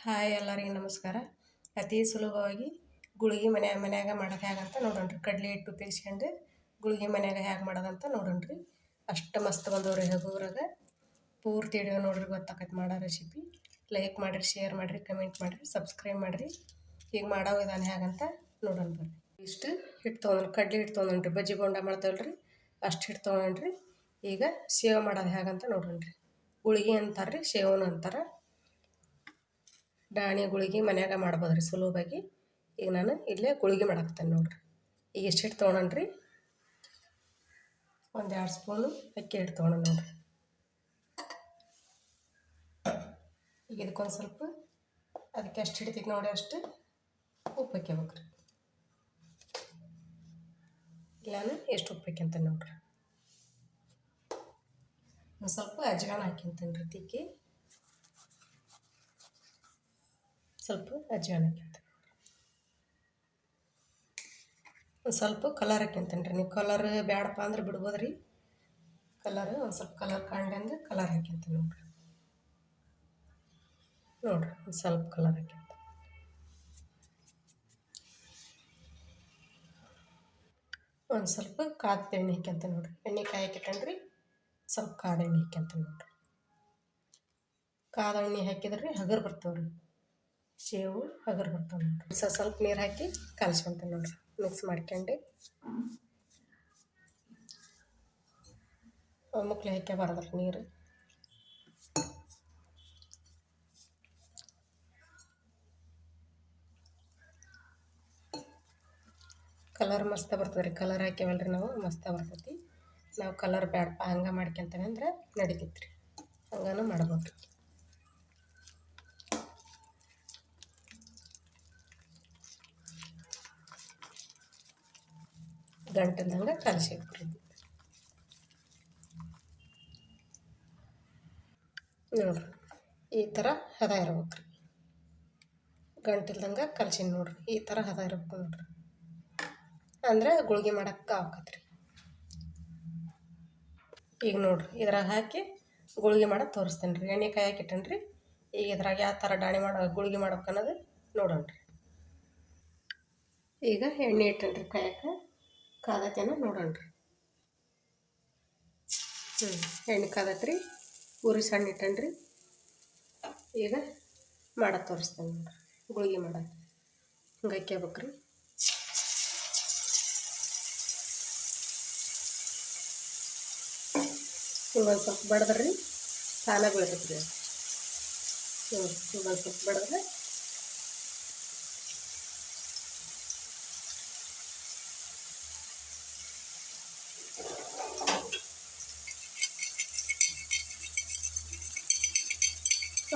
Hi ಎಲ್ಲರಿಗೂ ನಮಸ್ಕಾರ. ಅತಿ ಸುಲಭವಾಗಿ ಗುಳಿಗೆ ಮನ್ಯಾಗ ಮಾಡೋದು ಹೇಗಂತ ನೋಡೋಣ್ರಿ. ಕಡ್ಲೆ ಹಿಟ್ಟು ಉಪಯೋಗಿಸ್ಕೊಂಡು ಗುಳಿಗೆ ಮನ್ಯಾಗ ಹೇಗೆ ಮಾಡೋದಂತ ನೋಡೋಣ್ರಿ. ಅಷ್ಟು ಮಸ್ತ್ ಬಂದವ್ರಿ ಹಗುರಾಗ. ಪೂರ್ತಿ ಹಿಡಿಯೋ ನೋಡ್ರಿ, ಗೊತ್ತಾಕೈತೆ ಮಾಡೋ ರೆಸಿಪಿ. ಲೈಕ್ ಮಾಡಿರಿ, ಶೇರ್ ಮಾಡಿರಿ, ಕಮೆಂಟ್ ಮಾಡಿರಿ, ಸಬ್ಸ್ಕ್ರೈಬ್ ಮಾಡಿರಿ. ಈಗ ಮಾಡೋ ವಿಧಾನ ಹೇಗಂತ ನೋಡೋಣ ಬರ್ರಿ. ಇಷ್ಟು ಹಿಟ್ಟು ತೊಗೊಂಡ್ರಿ, ಕಡ್ಲೆ ಹಿಟ್ಟು ತೊಗೊಂಡ್ರಿ, ಬಜ್ಜಿ ಬೋಂಡ ಮಾಡ್ತೇವಲ್ರಿ ಅಷ್ಟು ಹಿಟ್ಟು ತೊಗೊಂಡ್ರಿ. ಈಗ ಸೇವ್ ಮಾಡೋದು ಹೇಗಂತ ನೋಡೋಣ್ರಿ. ಗುಳಿಗೆ ಅಂತಾರೆ, ಸೇವನು ಅಂತಾರೆ. ಡಾಣಿ ಗುಳಿಗೆ ಮನ್ಯಾಗ ಮಾಡ್ಬೋದ್ರಿ ಸುಲಭವಾಗಿ. ಈಗ ನಾನು ಇಲ್ಲೇ ಗುಳಿಗೆ ಮಾಡಾಕ್ತೇನೆ ನೋಡ್ರಿ. ಈಗ ಎಷ್ಟು ಹಿಟ್ಟು ತೊಗೊಳಣ್ರಿ, 1-2 ಸ್ಪೂನು ಅಕ್ಕಿ ಹಿಟ್ಟು ತೊಗೊಳ ನೋಡ್ರಿ. ಈಗ ಇದಕ್ಕೊಂದು ಸ್ವಲ್ಪ ಅದಕ್ಕೆ ಎಷ್ಟು ಹಿಡಿತೈತಿ ನೋಡಿ ಅಷ್ಟು ಉಪ್ಪು ಹಾಕ್ಯಬೇಕ್ರಿ. ನಾನು ಎಷ್ಟು ಉಪ್ಪು ಹಾಕ್ಯಂತೇನೆ ನೋಡ್ರಿ. ಒಂದು ಸ್ವಲ್ಪ ಅಜ್ವಾನ ಹಾಕ್ಯಂತೇನೆ ರೀ. ತಿಕ್ಕಿ ಸ್ವಲ್ಪ ಅಜ್ವಾನ ಹಾಕ್ಯಂತೇನೆ. ಒಂದು ಸ್ವಲ್ಪ ಕಲರ್ ಹಾಕ್ಯಂತೇನೆ ರೀ. ನೀವು ಕಲರ್ ಬೇಡಪ್ಪ ಅಂದ್ರೆ ಬಿಡ್ಬೋದು ರೀ. ಒಂದು ಸ್ವಲ್ಪ ಕಲರ್ ಕಂಡು ಕಲರ್ ಹಾಕ್ಯಂತೇನೆ ನೋಡ್ರಿ. ಒಂದು ಸ್ವಲ್ಪ ಕಲರ್ ಹಾಕ್ಯಂತ ಒಂದು ಸ್ವಲ್ಪ ಕಾದ ಎಣ್ಣೆ ಹಾಕ್ಯಂತ ನೋಡ್ರಿ. ಎಣ್ಣೆ ಕಾಯಕ್ಕಿಟ್ಟಣ್ರಿ, ಸ್ವಲ್ಪ ಕಾದ ಎಣ್ಣೆ ಹಾಕ್ಯಂತ ನೋಡ್ರಿ. ಕಾದ ಎಣ್ಣೆ ಹಾಕಿದ್ರಿ ಹಗರ್ ಬರ್ತಾವ್ರಿ, ಸೇವು ಹಗರ್ ಬರ್ತಾವೆ ನೋಡ್ರಿ. ಸ್ವಲ್ಪ ನೀರು ಹಾಕಿ ಕಲ್ಸ್ಕೊಂತ ನೋಡ್ರಿ. ಮಿಕ್ಸ್ ಮಾಡ್ಕೊಂಡು ಮುಕ್ಳಿ ಹಾಕ್ಯಬಾರ್ದ್ರಿ ನೀರು. ಕಲರ್ ಮಸ್ತ ಬರ್ತದೆ ರೀ. ಕಲರ್ ಹಾಕ್ಯವಲ್ರಿ ನಾವು, ಮಸ್ತ ಬರ್ತೈತಿ. ನಾವು ಕಲರ್ ಬೇಡಪ್ಪ ಹಂಗೆ ಮಾಡ್ಕೊಂತೇವೆ ಅಂದ್ರೆ ನಡಿತೈತಿ ರೀ, ಹಂಗನೂ ಮಾಡ್ಬೋದು. ಗಂಟಲ್ದಂಗೆ ಕಲಸಿಕ್ರಿ ನೋಡ್ರಿ. ಈ ಥರ ಹದ ಇರ್ಬೇಕ್ರಿ. ಗಂಟಲ್ದಂಗೆ ಕಲಸಿನ ನೋಡ್ರಿ. ಈ ಥರ ಹದ ಇರ್ಬೇಕು ನೋಡ್ರಿ, ಅಂದ್ರೆ ಗುಳಿಗೆ ಮಾಡಕ್ಕೆ ಆಕತ್ರಿ. ಈಗ ನೋಡ್ರಿ ಇದ್ರಾಗ ಹಾಕಿ ಗುಳಿಗೆ ಮಾಡೋದು ತೋರಿಸ್ತೇನೆ ರೀ. ಎಣ್ಣೆ ಕಾಯಕ್ಕೆ ಇಟ್ಟನ್ರಿ. ಈಗ ಇದ್ರಾಗ ಯಾವ ಥರ ಡಾಣಿ ಗುಳಿಗೆ ಮಾಡ್ಬೇಕು ಅನ್ನೋದು ನೋಡೋಣ್ರಿ. ಈಗ ಎಣ್ಣೆ ಇಟ್ಟನ್ರಿ ಕಾಯಕ್ಕೆ, ಕಾದತೇನ ನೋಡೋಣ್ರಿ. ಎಣ್ಣೆ ಕಾದತ್ರಿ, ಉರಿ ಸಣ್ಣ ಇಟ್ಟನ್ರಿ. ಈಗ ಮಾಡೋದು ತೋರಿಸ್ತೇನೆ ನೋಡ್ರಿ. ಗುಳಿಗೆ ಮಾಡೋದು ಹಿಂಗೆ ಹಾಕ್ಯಬೇಕ್ರಿ. ಹಿಂಗೊಂದು ಸ್ವಲ್ಪ ಬಡದ್ರಿ ತಾನೇ ಬೀಳ್ತೈತಿ ರೀ. ಹಿಂಗೊಂದು ಸ್ವಲ್ಪ ಬಡದ್ರೆ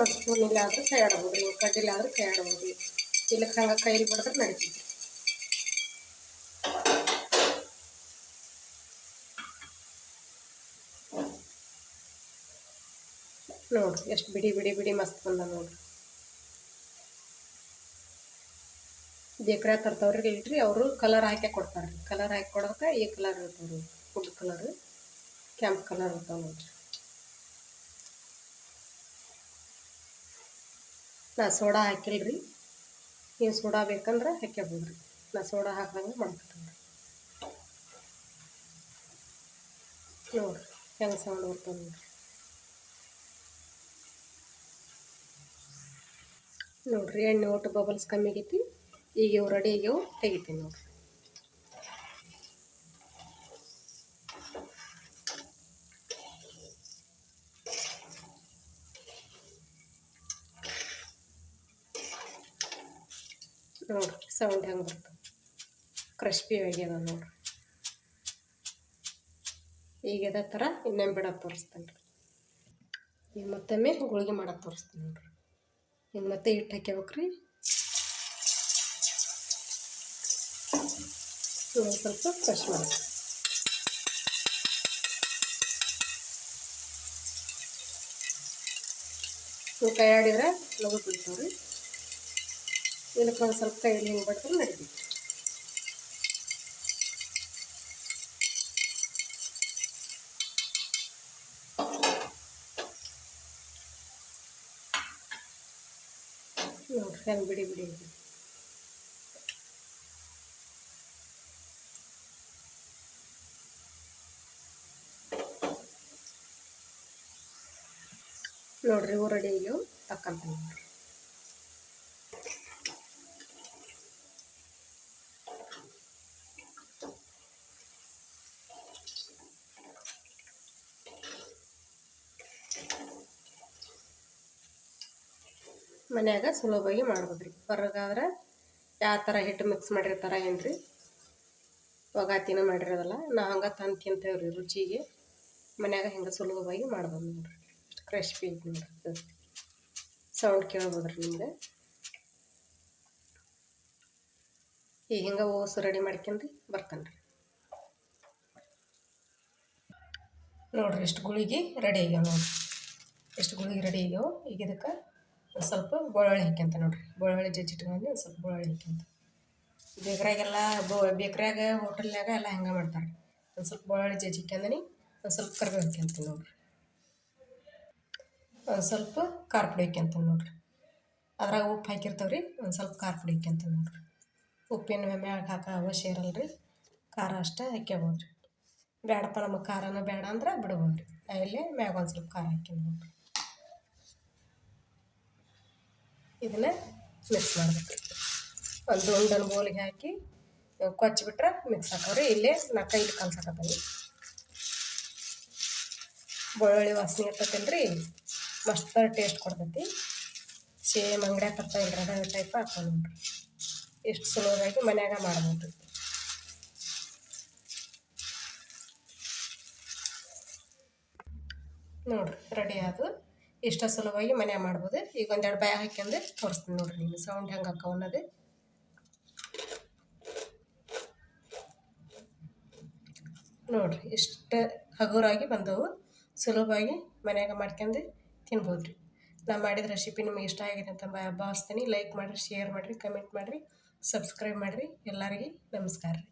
ಒಂದು ಸ್ಪೂನ್ ಇಲ್ಲ ಆದ್ರೆ ಕೈ ಆಡ್ಬೋದು ರೀ. ಕಡ್ಡಿಲ್ಲ ಆದ್ರೆ ಕೈ ಆಡ್ಬೋದು. ಇಲ್ಲಕ್ಕೆ ಹಂಗೆ ಕೈಲಿ ಬಡಿದ್ರೆ ನಡೀತೈತಿ. ನೋಡ್ರಿ ಎಷ್ಟು ಬಿಡಿ ಬಿಡಿ ಬಿಡಿ ಮಸ್ತ್ ಬಂದ ನೋಡ್ರಿ. ಬೇಕ್ರ ತರ್ತವ್ರಿ ಇಲ್ರಿ, ಅವರು ಕಲರ್ ಹಾಕಿ ಕೊಡ್ತಾರೆ. ಕಲರ್ ಹಾಕಿ ಕೊಡೋಕೆ ಈ ಕಲರ್ ಇರ್ತಾವ್ರಿ, ಫುಡ್ ಕಲರ್, ಕೆಂಪು ಕಲರ್ ಇರ್ತಾವೆ ನೋಡ್ರಿ. ನಾ ಸೋಡಾ ಹಾಕಿಲ್ರಿ. ನೀವು ಸೋಡಾ ಬೇಕಂದ್ರೆ ಹಾಕ್ಯಬೋದ್ರಿ. ನಾ ಸೋಡಾ ಹಾಕ್ದಂಗೆ ಮಾಡ್ಕೊತೀನಿ ನೋಡ್ರಿ. ಹೆಂಗೆ ಸೌಂಡ್ ಬರ್ತವೆ ನೋಡ್ರಿ. ನೋಡ್ರಿ ಎಣ್ಣೆ ಒಟ್ಟು ಬಬಲ್ಸ್ ಕಮ್ಮಿ ಆಗೈತಿ. ಈಗ ಇವು ರೆಡಿ ಆಗ್ಯಾವು, ತೆಗಿತೀನಿ ನೋಡ್ರಿ. ನೋಡ್ರಿ ಸೌಂಡ್ ಹೆಂಗೆ ಬರ್ತದೆ, ಕ್ರಿಸ್ಪಿ ಆಗ್ಯದ ನೋಡ್ರಿ. ಈಗ ಇದೇ ಥರ ಇನ್ನೊಮ್ಮೆ ಬಿಡೋದು ತೋರಿಸ್ತೇನೆ ರೀ. ಈಗ ಮತ್ತೊಮ್ಮೆ ಗುಳಿಗೆ ಮಾಡೋದು ತೋರಿಸ್ತೀನಿ ನೋಡ್ರಿ. ಈಗ ಮತ್ತೆ ಹಿಟ್ಟು ಹಾಕ್ಯಬೇಕ್ರಿ. ಒಂದು ಸ್ವಲ್ಪ ಫ್ರೆಶ್ ಮಾಡಿ ನೀವು ಕೈ ಆಡಿದ್ರೆ ಲಘು ಬೀಳ್ತಾವ್ರಿ. ಇದಕ್ಕೆ ಒಂದು ಸ್ವಲ್ಪ ಕೈಯಲ್ಲಿ ಹಿಂಗೆ ಬಡಿದ್ರೆ ನಡೀತೈತಿ. ನೋಡ್ರಿ ಹೆಂಗೆ ಬಿಡಿ ಬಿಡಿ ನೋಡ್ರಿ ಇವು ರೆಡಿ ಆಗ್ಯಾವ ತಕ್ಕಂತ ನೋಡ್ರಿ. ಮನ್ಯಾಗ ಸುಲಭವಾಗಿ ಮಾಡ್ಬೋದ್ರಿ. ಹೊರಗಾದ್ರೆ ಯಾವ ಥರ ಹಿಟ್ಟು ಮಿಕ್ಸ್ ಮಾಡಿರ್ತಾರೆ ಏನು ರೀ, ಒಗಾತಿನ ಮಾಡಿರೋದಲ್ಲ. ನಾವು ಹಂಗೆ ತಂದು ತಿಂತೇವ್ರಿ ರುಚಿಗೆ. ಮನ್ಯಾಗ ಹಿಂಗೆ ಸುಲಭವಾಗಿ ಮಾಡ್ಬೋದು ನೋಡ್ರಿ. ಇಷ್ಟು ಕ್ರಿಸ್ಪಿ ಐತಿ ನೋಡ್ರಿ. ಸೌಂಡ್ ಕೇಳ್ಬೋದ್ರಿ ನಿಮ್ಗೆ. ಈಗ ಹಿಂಗೆ ಓಸು ರೆಡಿ ಮಾಡ್ಕೊಂಡು ಬರ್ತಾನೆ ರೀ. ನೋಡ್ರಿ ಇಷ್ಟು ಗುಳಿಗೆ ರೆಡಿ ಆಗ್ಯಾವ ನೋಡ್ರಿ. ಇಷ್ಟು ಗುಳಿಗೆ ರೆಡಿ ಆಗ್ಯಾವ. ಈಗ ಇದಕ್ಕೆ ಒಂದು ಸ್ವಲ್ಪ ಬೆಳ್ಳುಳ್ಳಿ ಹಾಕ್ಯಂತ ನೋಡ್ರಿ. ಬೆಳ್ಳುಳ್ಳಿ ಜಜ್ಜಿಟ್ಕೊಂಡು ಒಂದು ಸ್ವಲ್ಪ ಬೆಳ್ಳುಳ್ಳಿ ಹಾಕ್ಯಂತ. ಬೇಕ್ರಿಯಾಗೆಲ್ಲ ಬೇಕ್ರಿಯಾಗ ಹೋಟೆಲ್ನಾಗ ಎಲ್ಲ ಹಂಗೆ ಮಾಡ್ತಾರೆ. ಒಂದು ಸ್ವಲ್ಪ ಬೆಳ್ಳುಳ್ಳಿ ಜಜ್ಜಿಕ್ಯಂದನಿ ಒಂದು ಸ್ವಲ್ಪ ಕರಿಬೇವು ಹಾಕ್ಯಂತೀನಿ ನೋಡ್ರಿ. ಒಂದು ಸ್ವಲ್ಪ ಖಾರ ಪುಡಿ ಹಾಕ್ಯಂತೀನಿ ನೋಡ್ರಿ. ಅದ್ರಾಗ ಉಪ್ಪು ಹಾಕಿರ್ತಾವೆ ರೀ. ಒಂದು ಸ್ವಲ್ಪ ಖಾರ ಪುಡಿ ಹಾಕ್ಯಂತೀನಿ ನೋಡ್ರಿ. ಉಪ್ಪಿನ ಮ್ಯಾಗ ಹಾಕೋ ಅವಶ್ಯ ಇರಲ್ಲ ರೀ. ಖಾರ ಅಷ್ಟೇ ಹಾಕ್ಯಬೋದು ರೀ. ಬೇಡಪ್ಪ ನಮಗೆ ಖಾರನ ಬೇಡ ಅಂದ್ರೆ ಬಿಡ್ಬೋದು ರೀ. ಇಲ್ಲೇ ಮ್ಯಾಗ ಒಂದು ಸ್ವಲ್ಪ ಖಾರ ಹಾಕ್ಯಂದು ನೋಡ್ರಿ. ಇದನ್ನು ಮಿಕ್ಸ್ ಮಾಡ್ಬೇಕು ರೀ. ಒಂದು ಉಂಡನ ಬೋಲಿಗೆ ಹಾಕಿ ಕೊಚ್ಚಿಬಿಟ್ರೆ ಮಿಕ್ಸ್ ಹಾಕವ್ರಿ. ಇಲ್ಲೇ ನಾ ಕೈಲಿ ಕಲ್ಸಕತ್ತೀನಿ. ಬೆಳ್ಳುಳ್ಳಿ ವಾಸನೆ ಇರ್ತೈತಲ್ಲ ರೀ, ಮಸ್ತ್ ಟೇಸ್ಟ್ ಕೊಡ್ತೈತಿ. ಸೇಮ್ ಅಂಗಡಿಯಾಗ ತರ್ತಾಯಿಲ್ಲ ಅದೇ ಟೈಪ್ ಹಾಕೋ ನೋಡ್ರಿ. ಇಷ್ಟು ಸುಲಭವಾಗಿ ಮನ್ಯಾಗ ಮಾಡ್ಬೋದು ರೀ. ನೋಡ್ರಿ ರೆಡಿ ಆದು. ಇಷ್ಟ ಸುಲಭವಾಗಿ ಮನ್ಯಾಗ ಮಾಡ್ಬೋದು. ಈಗ ಒಂದೆರಡು ಬಾಯ ಹಾಕ್ಯಂದು ತೋರಿಸ್ತೀನಿ ನೋಡ್ರಿ. ನಿಮ್ಮ ಸೌಂಡ್ ಹೆಂಗೆ ಹಾಕೋ ಅನ್ನೋದು ನೋಡ್ರಿ. ಇಷ್ಟು ಹಗುರಾಗಿ ಬಂದವು. ಸುಲಭವಾಗಿ ಮನ್ಯಾಗ ಮಾಡ್ಕೊಂಡು ತಿನ್ಬೋದು ರೀ. ನಾನು ಮಾಡಿದ ರೆಸಿಪಿ ನಿಮಗೆ ಇಷ್ಟ ಆಗಿದೆ ಅಂತ ಭಾವಿಸ್ತೀನಿ. ಲೈಕ್ ಮಾಡಿರಿ, ಶೇರ್ ಮಾಡಿರಿ, ಕಮೆಂಟ್ ಮಾಡಿರಿ, ಸಬ್ಸ್ಕ್ರೈಬ್ ಮಾಡಿರಿ. ಎಲ್ಲರಿಗೂ ನಮಸ್ಕಾರ ರೀ.